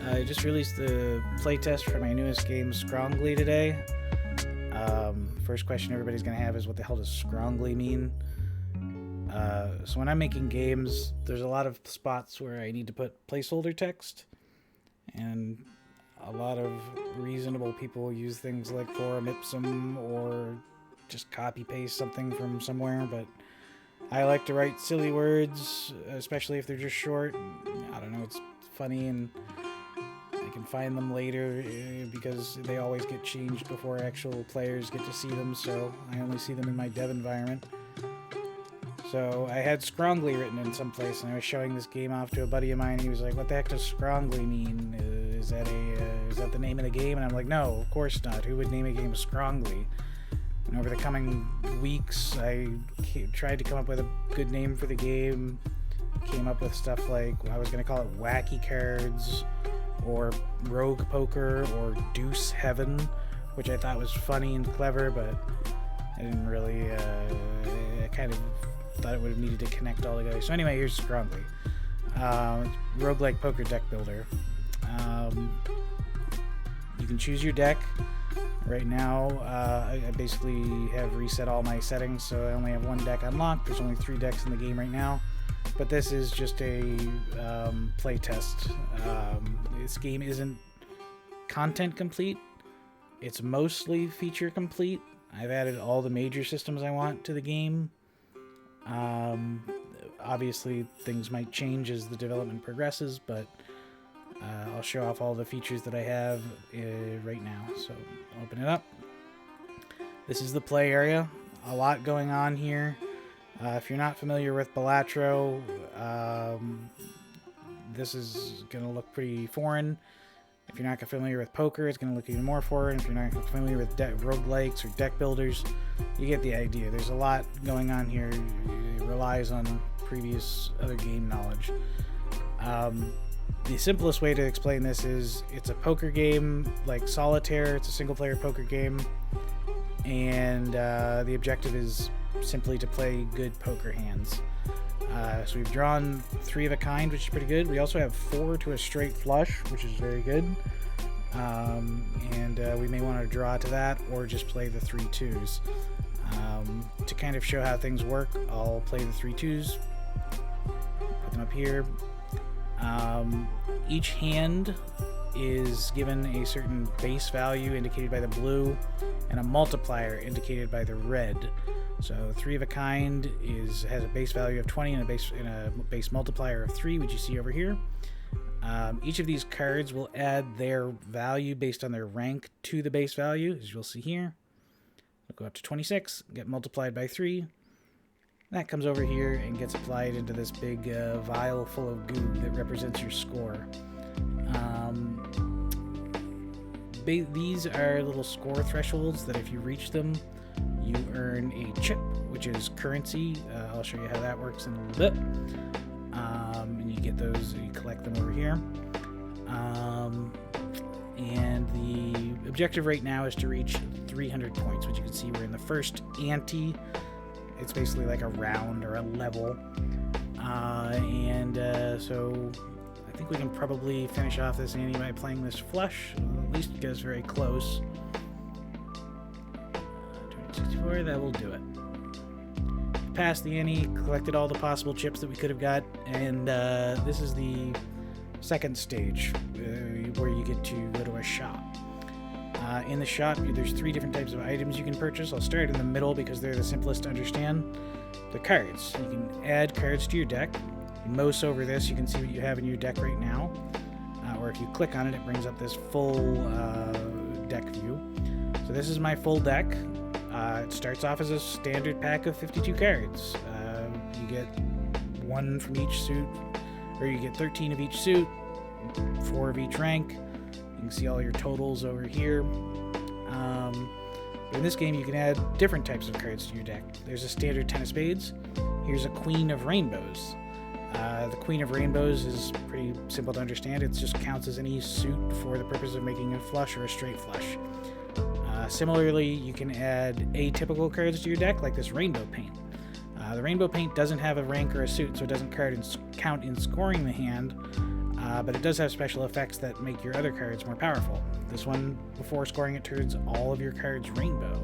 I just released the playtest for my newest game, Scrongly, today. First question everybody's going to have is, what the hell does Scrongly mean? So when I'm making games, there's a lot of spots where I need to put placeholder text, and a lot of reasonable people use things like forum ipsum or just copy-paste something from somewhere, but I like to write silly words, especially if they're just short. I don't know, it's funny, and I can find them later because they always get changed before actual players get to see them, so I only see them in my dev environment. So I had Scrongly written in some place, and I was showing this game off to a buddy of mine, and he was like, "What the heck does Scrongly mean? Is that the name of the game?" And I'm like, "No, of course not. Who would name a game Scrongly?" And over the coming weeks, I tried to come up with a good name for the game. Came up with stuff like, I was going to call it Wacky Cards, or Rogue Poker, or Deuce Heaven, which I thought was funny and clever, but I didn't really, I kind of thought it would have needed to connect all together. So anyway, here's Scrongly. Roguelike poker deck builder. You can choose your deck. Right now, I basically have reset all my settings, so I only have one deck unlocked. There's only 3 decks in the game right now, but this is just a play test. This game isn't content complete. It's mostly feature complete. I've added all the major systems I want to the game. Obviously, things might change as the development progresses, but I'll show off all the features that I have right now. So open it up. This is the play area. A lot going on here. If you're not familiar with Balatro, this is going to look pretty foreign. If you're not familiar with poker, it's going to look even more foreign. If you're not familiar with roguelikes or deck builders, you get the idea. There's a lot going on here. It relies on previous other game knowledge. The simplest way to explain this is, it's a poker game like Solitaire. It's a single-player poker game, and the objective is simply to play good poker hands. So we've drawn 3 of a kind, which is pretty good. We also have 4 to a straight flush, which is very good. And we may want to draw to that, or just play the 3 twos. To kind of show how things work, I'll play the 3 twos, put them up here. Each hand is given a certain base value indicated by the blue, and a multiplier indicated by the red. So 3 of a kind has a base value of 20 and a base multiplier of 3, which you see over here. Each of these cards will add their value based on their rank to the base value, as you'll see here. It'll go up to 26, get multiplied by 3. That comes over here and gets applied into this big vial full of goo that represents your score. These are little score thresholds that if you reach them, you earn a chip, which is currency. I'll show you how that works in a little bit. And you get those, you collect them over here. And the objective right now is to reach 300 points, which you can see we're in the first ante. It's basically like a round or a level. So I think we can probably finish off this ante by playing this flush. At least get us very close. 264, that will do it. Passed the ante, collected all the possible chips that we could have got, and this is the second stage where you get to go to a shop. In the shop, there's 3 different types of items you can purchase. I'll start in the middle because they're the simplest to understand. The cards. You can add cards to your deck. You mouse over this, you can see what you have in your deck right now. Or if you click on it, it brings up this full deck view. So this is my full deck. It starts off as a standard pack of 52 cards. You get 1 from each suit, or you get 13 of each suit, 4 of each rank. You can see all your totals over here. In this game, you can add different types of cards to your deck. There's a standard 10 of spades. Here's a Queen of Rainbows. The Queen of Rainbows is pretty simple to understand. It just counts as any suit for the purpose of making a flush or a straight flush. Similarly, you can add atypical cards to your deck, like this Rainbow Paint. The Rainbow Paint doesn't have a rank or a suit, so it doesn't count in scoring the hand, but it does have special effects that make your other cards more powerful. This one, before scoring, it turns all of your cards rainbow.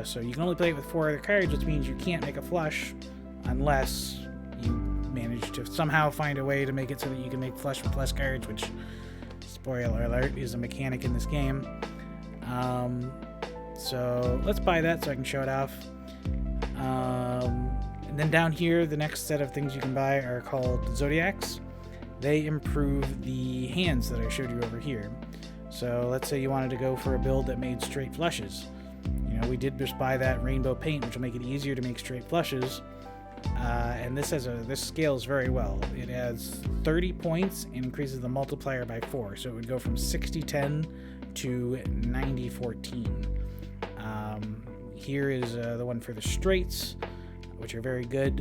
So you can only play it with 4 other cards, which means you can't make a flush unless you manage to somehow find a way to make it so that you can make flush with less cards, which, spoiler alert, is a mechanic in this game. So let's buy that so I can show it off. And then down here, the next set of things you can buy are called Zodiacs. They improve the hands that I showed you over here. So let's say you wanted to go for a build that made straight flushes. You know, we did just buy that rainbow paint, which will make it easier to make straight flushes. And this scales very well. It adds 30 points and increases the multiplier by 4. So it would go from 60-10 to 90-14. Here is the one for the straights, which are very good.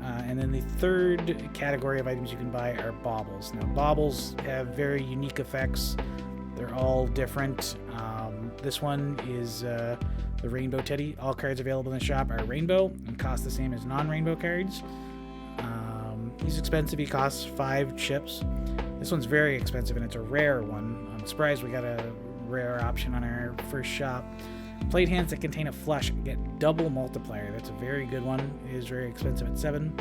And then the third category of items you can buy are baubles. Now, baubles have very unique effects. They're all different. This one is the Rainbow Teddy. All cards available in the shop are rainbow and cost the same as non-rainbow cards. He's expensive. He costs 5 chips. This one's very expensive, and it's a rare one. I'm surprised we got a rare option on our first shop. Plate hands that contain a flush get double multiplier. That's a very good one. It is very expensive at 7.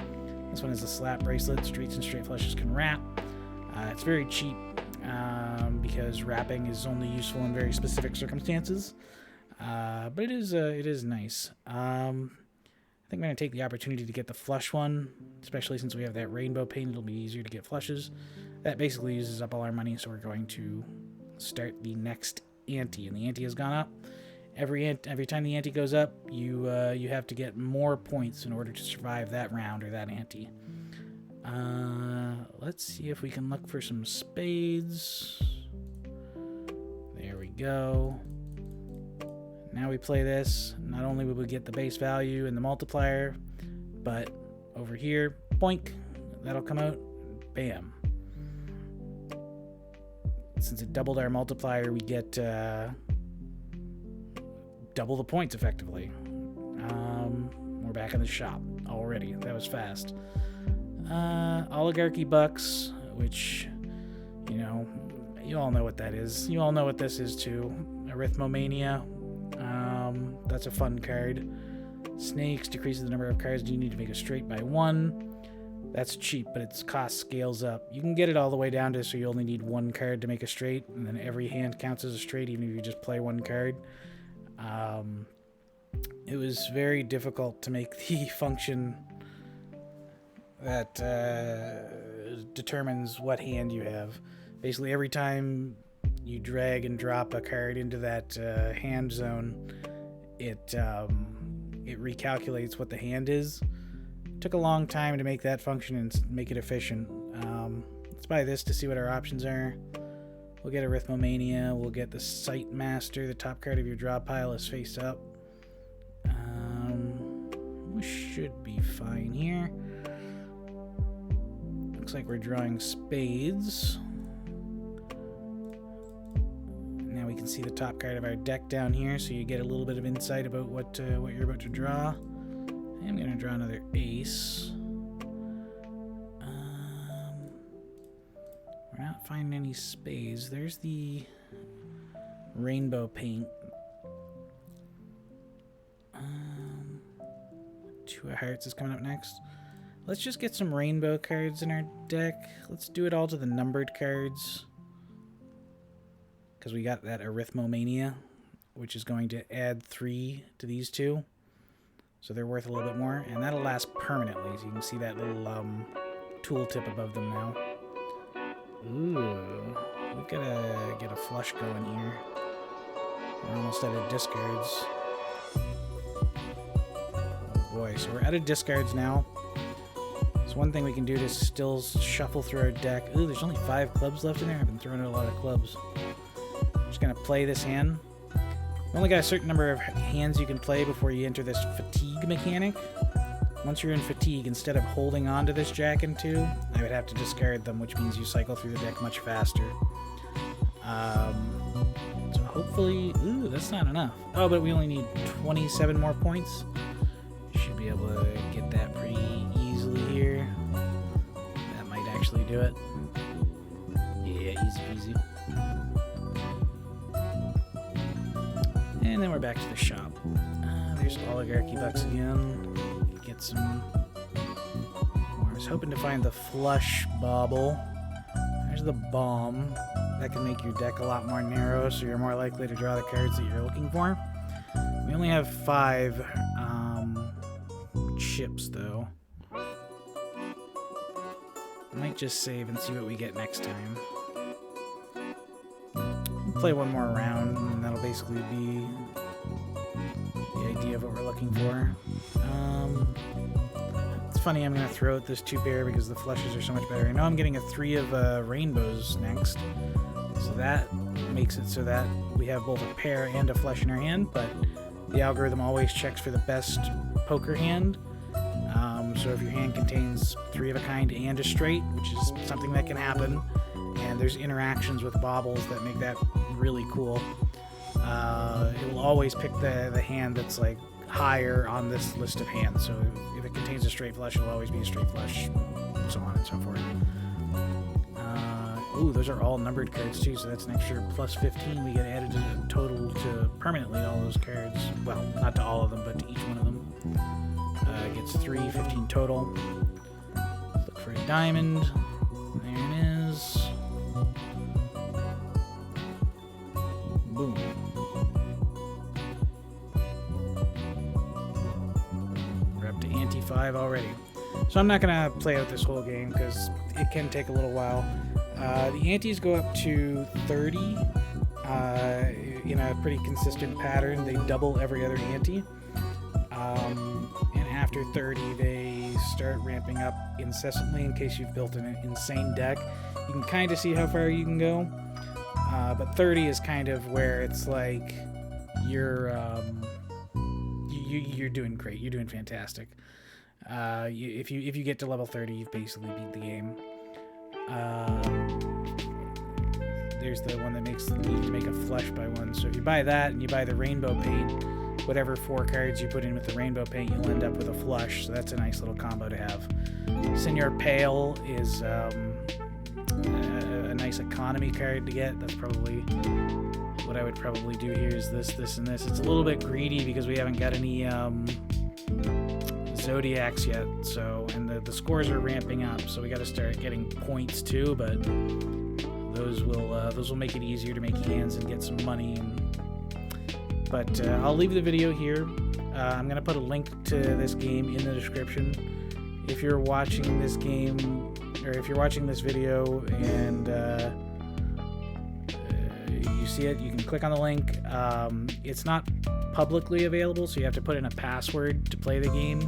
This one is a slap bracelet. Streets and straight flushes can wrap. It's very cheap because wrapping is only useful in very specific circumstances. But it is nice. I think I'm going to take the opportunity to get the flush one, especially since we have that rainbow paint. It'll be easier to get flushes. That basically uses up all our money, so we're going to start the next ante, and the ante has gone up. Every time the ante goes up, you have to get more points in order to survive that round or that ante. Let's see if we can look for some spades. There we go. Now we play this. Not only will we get the base value and the multiplier, but over here, boink, that'll come out. Bam. Since it doubled our multiplier, we get double the points effectively. We're back in the shop already. That was fast. Oligarchy bucks, which, you all know what that is. You all know what this is too. Arithmomania. That's a fun card. Snakes decreases the number of cards you need to make a straight by 1. That's cheap, but its cost scales up. You can get it all the way down to so you only need 1 card to make a straight, and then every hand counts as a straight, even if you just play 1 card. It was very difficult to make the function that determines what hand you have. Basically, every time you drag and drop a card into that hand zone, it recalculates what the hand is. It took a long time to make that function and make it efficient. Let's buy this to see what our options are. We'll get Arithmomania. We'll get the Sight Master. The top card of your draw pile is face up. We should be fine here. Looks like we're drawing spades. Now we can see the top card of our deck down here, so you get a little bit of insight about what you're about to draw. I'm going to draw another ace. We're not finding any spades. There's the rainbow paint. 2 of hearts is coming up next. Let's just get some rainbow cards in our deck. Let's do it all to the numbered cards, because we got that Arithmomania, which is going to add 3 to these 2. So they're worth a little bit more, and that'll last permanently. So you can see that little tool tip above them now. Ooh, we've got to get a flush going here. We're almost out of discards. Oh boy, so we're out of discards now. So one thing we can do to still shuffle through our deck. Ooh, there's only 5 clubs left in there. I've been throwing out a lot of clubs. I'm just going to play this hand. You only got a certain number of hands you can play before you enter this fatigue mechanic. Once you're in fatigue, instead of holding on to this jack and 2, I would have to discard them, which means you cycle through the deck much faster. So hopefully... Ooh, that's not enough. Oh, but we only need 27 more points. Should be able to get that pretty easily here. That might actually do it. easy. And then we're back to the shop. There's oligarchy bucks again. Get some more. I was hoping to find the flush bauble. There's the bomb. That can make your deck a lot more narrow, so you're more likely to draw the cards that you're looking for. We only have 5 chips, though. I might just save and see what we get next time. Play one more round, and that'll basically be the idea of what we're looking for. It's funny, I'm going to throw out this 2-pair because the flushes are so much better. I know I'm getting a 3 of rainbows next, so that makes it so that we have both a pair and a flush in our hand, but the algorithm always checks for the best poker hand. So if your hand contains 3 of a kind and a straight, which is something that can happen, and there's interactions with baubles that make that really cool, it will always pick the hand that's like higher on this list of hands. So if it contains a straight flush, it'll always be a straight flush, so on and so forth. Ooh, those are all numbered cards too, so that's an extra plus 15 we get added to the total to permanently all those cards. Well, not to all of them, but to each one of them. Gets 3, 15 total. Let's look for a diamond. There it is. Boom. We're up to ante 5 already. So I'm not going to play out this whole game because it can take a little while. The antes go up to 30 in a pretty consistent pattern. They double every other ante. And after 30, they start ramping up incessantly in case you've built an insane deck. You can kind of see how far you can go. But 30 is kind of where it's like you're doing great. You're doing fantastic. If you get to level 30, you've basically beat the game. There's the one that makes you need to make a flush by 1. So if you buy that and you buy the rainbow paint, whatever 4 cards you put in with the rainbow paint, you'll end up with a flush. So that's a nice little combo to have. Senor Pale is a nice economy card to get. That's probably what I would probably do here is this, and this. It's a little bit greedy because we haven't got any Zodiacs yet. So, and the scores are ramping up, so we got to start getting points too. But those will make it easier to make hands and get some money. But I'll leave the video here. I'm going to put a link to this game in the description. If you're watching this game, or if you're watching this video and you see it, you can click on the link. It's not publicly available, so you have to put in a password to play the game.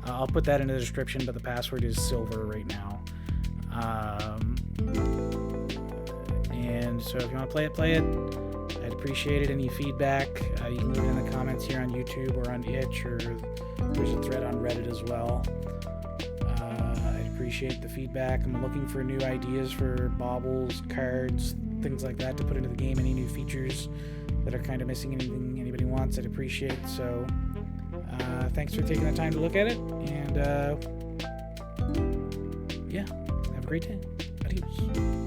I'll put that in the description, but the password is silver right now. And so if you want to play it. I'd appreciate it. Any feedback, you can leave it in the comments here on YouTube or on Itch, or there's a thread on Reddit as well. I'd appreciate the feedback. I'm looking for new ideas for baubles, cards, things like that to put into the game. Any new features that are kind of missing, anything anybody wants, I'd appreciate. So thanks for taking the time to look at it, and yeah, have a great day. Adios.